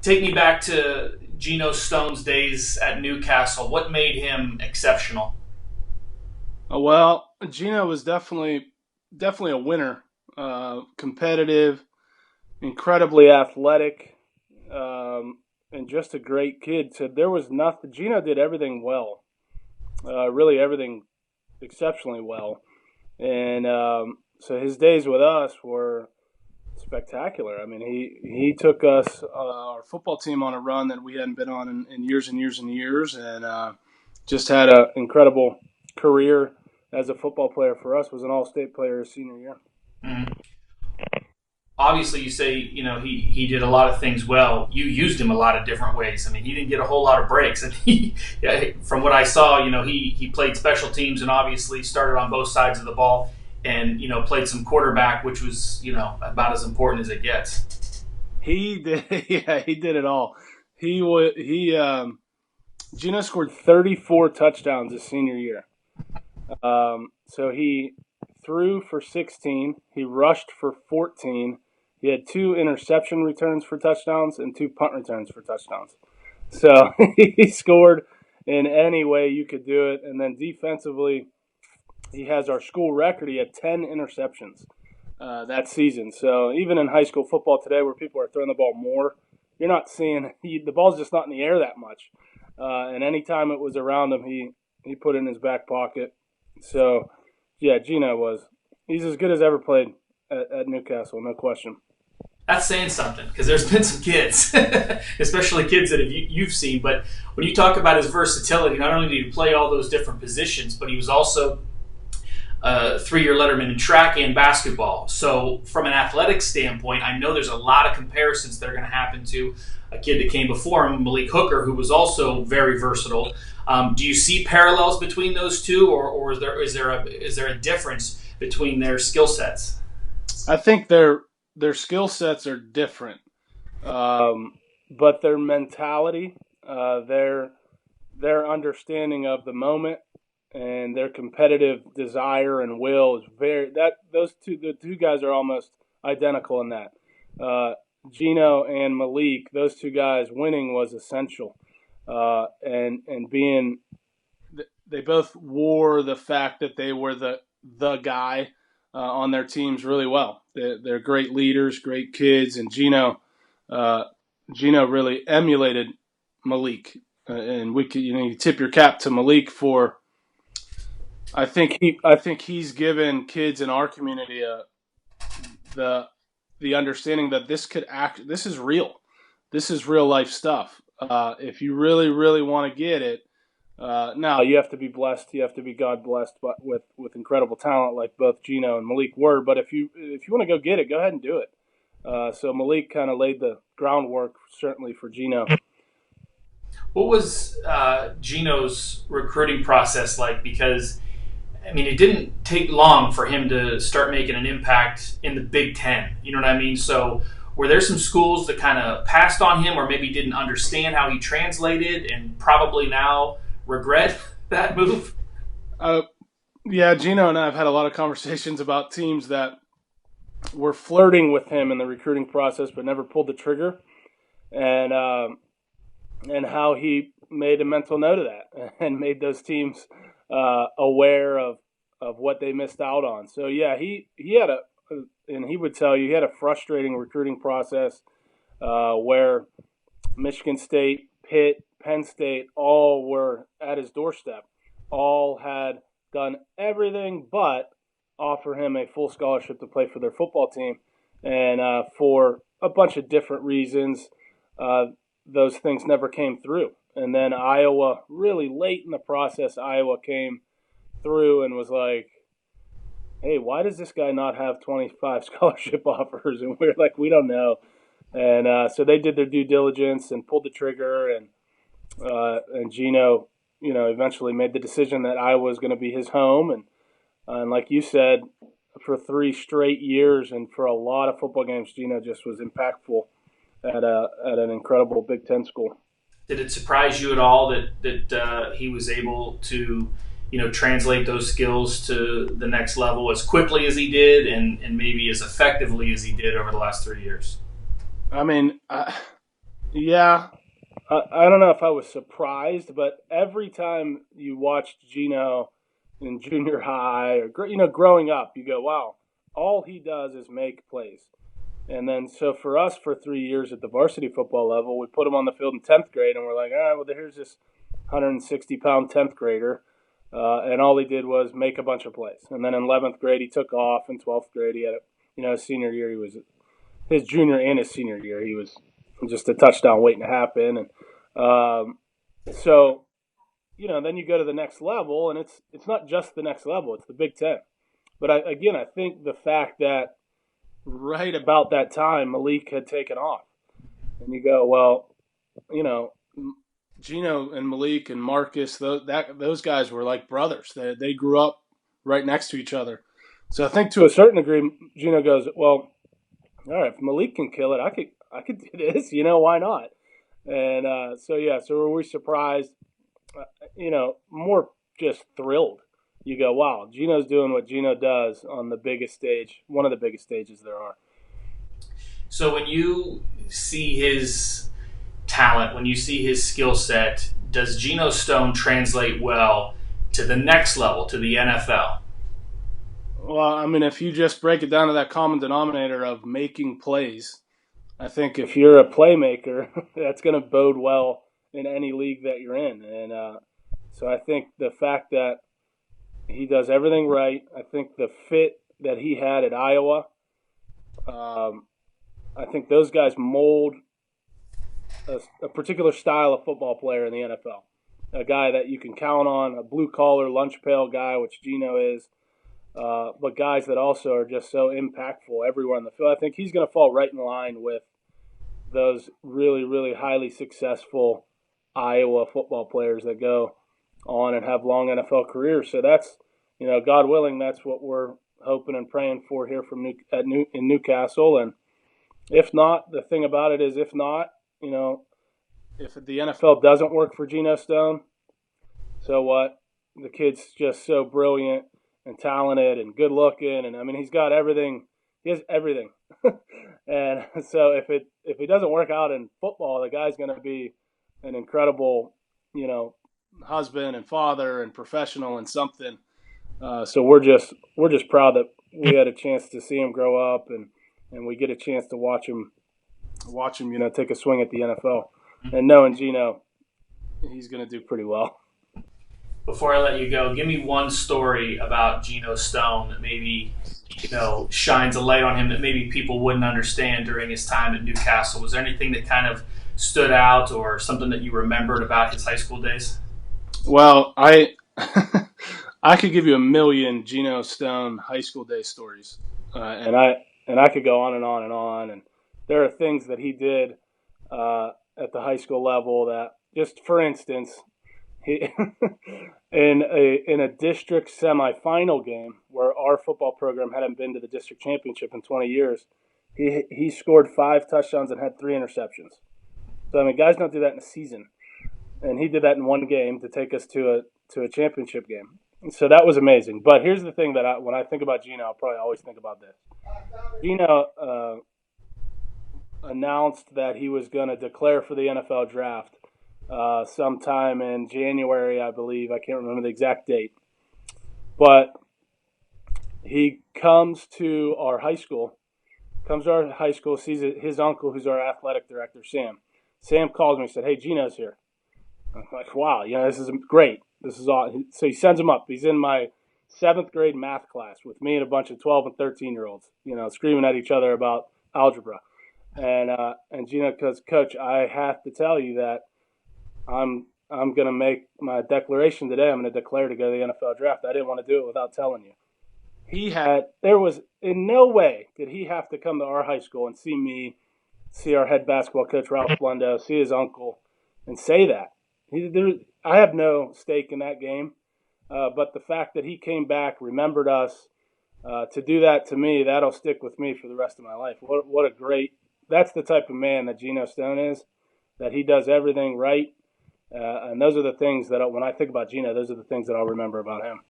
Take me back to Geno Stone's days at Newcastle. What made him exceptional? Well, Gino was definitely a winner. Competitive, incredibly athletic, and just a great kid. So there was nothing. Gino did everything well, really everything exceptionally well, and so his days with us were spectacular. I mean, he took us our football team on a run that we hadn't been on in years and years and years, and just had an incredible career as a football player for us. Was an all-state player his senior year. Mhm. Obviously, you say he did a lot of things well. You used him a lot of different ways. I mean, he didn't get a whole lot of breaks, and from what I saw, he played special teams and obviously started on both sides of the ball, and played some quarterback, which was about as important as it gets. He did, yeah, he did it all. Gino scored 34 touchdowns his senior year. So he threw for 16. He rushed for 14. He had 2 interception returns for touchdowns and 2 punt returns for touchdowns. So he scored in any way you could do it. And then defensively, he has our school record. He had 10 interceptions that season. So even in high school football today, where people are throwing the ball more, you're not seeing the ball's just not in the air that much. And anytime it was around him, he put it in his back pocket. So yeah, he's as good as ever played at Newcastle, no question. That's saying something, because there's been some kids, especially kids that you've seen. But when you talk about his versatility, not only did he play all those different positions, but he was also a 3-year letterman in track and basketball. So from an athletic standpoint, I know there's a lot of comparisons that are going to happen to a kid that came before him, Malik Hooker, who was also very versatile. Do you see parallels between those two, or is there a difference between their skill sets? I think their skill sets are different, but their mentality, their understanding of the moment, and their competitive desire and will is the two guys are almost identical in that. Gino and Malik, those two guys, winning was essential, and being they both wore the fact that they were the guy on their teams really well. They're great leaders, great kids, and Gino really emulated Malik, and we could you tip your cap to Malik for. I think he's given kids in our community the understanding that this is real. This is real life stuff. If you really, really want to get it, now you have to be blessed. You have to be God blessed, but with incredible talent like both Gino and Malik were. But if you want to go get it, go ahead and do it. So Malik kind of laid the groundwork certainly for Gino. What was Geno's recruiting process like? Because I mean, it didn't take long for him to start making an impact in the Big Ten. You know what I mean? So were there some schools that kind of passed on him, or maybe didn't understand how he translated and probably now regret that move? Yeah, Gino and I have had a lot of conversations about teams that were flirting with him in the recruiting process but never pulled the trigger, and how he made a mental note of that and made those teams aware of what they missed out on. So yeah, he had and he would tell you he had a frustrating recruiting process where Michigan State, Pitt, Penn State all were at his doorstep. All had done everything but offer him a full scholarship to play for their football team, and for a bunch of different reasons, those things never came through. And then Iowa, really late in the process, Iowa came through and was like, hey, why does this guy not have 25 scholarship offers? And we're like, we don't know. And so they did their due diligence and pulled the trigger, and Gino, eventually made the decision that Iowa was going to be his home. And like you said, for 3 straight years and for a lot of football games, Gino just was impactful at an incredible Big Ten school. Did it surprise you at all that he was able to, translate those skills to the next level as quickly as he did, and maybe as effectively as he did over the last 3 years? I mean, Yeah, I don't know if I was surprised, but every time you watched Geno in junior high or growing up, you go, "Wow, all he does is make plays." And then so for us for 3 years at the varsity football level, we put him on the field in 10th grade, and we're like, "All right, well, here's this 160-pound 10th grader," and all he did was make a bunch of plays. And then in 11th grade, he took off. In 12th grade, he had his senior year, he was his junior and his senior year, he was just a touchdown waiting to happen. And so then you go to the next level, and it's not just the next level; it's the Big Ten. But I think the fact that right about that time Malik had taken off, and you go, well, you know, Geno and Malik and Marcus, those guys were like brothers. They grew up right next to each other. So I think to a certain degree, Geno goes, well, all right, if Malik can kill it, I could do this. Why not? And so were we surprised? More just thrilled. You go, wow, Geno's doing what Geno does on the biggest stage, one of the biggest stages there are. So when you see his talent, when you see his skill set, does Geno Stone translate well to the next level, to the NFL? Well, I mean, if you just break it down to that common denominator of making plays, I think if you're a playmaker, that's going to bode well in any league that you're in. And so I think the fact that he does everything right, I think the fit that he had at Iowa, um, I think those guys mold a particular style of football player in the NFL. A guy that you can count on, a blue collar, lunch pail guy, which Geno is, but guys that also are just so impactful everywhere on the field. I think he's going to fall right in line with those really, really highly successful Iowa football players that go on and have long NFL careers. So that's, God willing, that's what we're hoping and praying for here in Newcastle. And if not, the thing about it is, if not, if the NFL doesn't work for Geno Stone, so what? The kid's just so brilliant and talented and good looking, and I mean he's got everything. He has everything. And so if it doesn't work out in football, the guy's going to be an incredible, you know, husband and father and professional and something. So we're just proud that we had a chance to see him grow up, and we get a chance to watch him, take a swing at the NFL. And knowing Geno, he's going to do pretty well. Before I let you go, give me one story about Geno Stone that maybe shines a light on him that maybe people wouldn't understand during his time at Newcastle. Was there anything that kind of stood out or something that you remembered about his high school days? Well, I I could give you a million Geno Stone high school day stories, and I could go on and on and on. And there are things that he did at the high school level that, just for instance, he in a district semifinal game where our football program hadn't been to the district championship in 20 years, he scored 5 touchdowns and had 3 interceptions. So I mean, guys don't do that in a season, and he did that in one game to take us to a championship game. So that was amazing. But here's the thing that when I think about Geno, I'll probably always think about this. Geno announced that he was going to declare for the NFL draft sometime in January, I believe. I can't remember the exact date. But he sees his uncle, who's our athletic director, Sam. Sam calls me and said, "Hey, Geno's here." I'm like, "Wow, this is great. This is all." So he sends him up. He's in my 7th grade math class with me and a bunch of 12 and 13-year-olds, screaming at each other about algebra. And Geno goes, "Coach, I have to tell you that I'm going to make my declaration today. I'm going to declare to go to the NFL draft. I didn't want to do it without telling you." There was in no way did he have to come to our high school and see me, see our head basketball coach, Ralph Blendo, see his uncle, and say that. I have no stake in that game, but the fact that he came back, remembered us, to do that to me, that'll stick with me for the rest of my life. What a great, that's the type of man that Geno Stone is, that he does everything right. And those are the things that when I think about Geno, those are the things that I'll remember about him.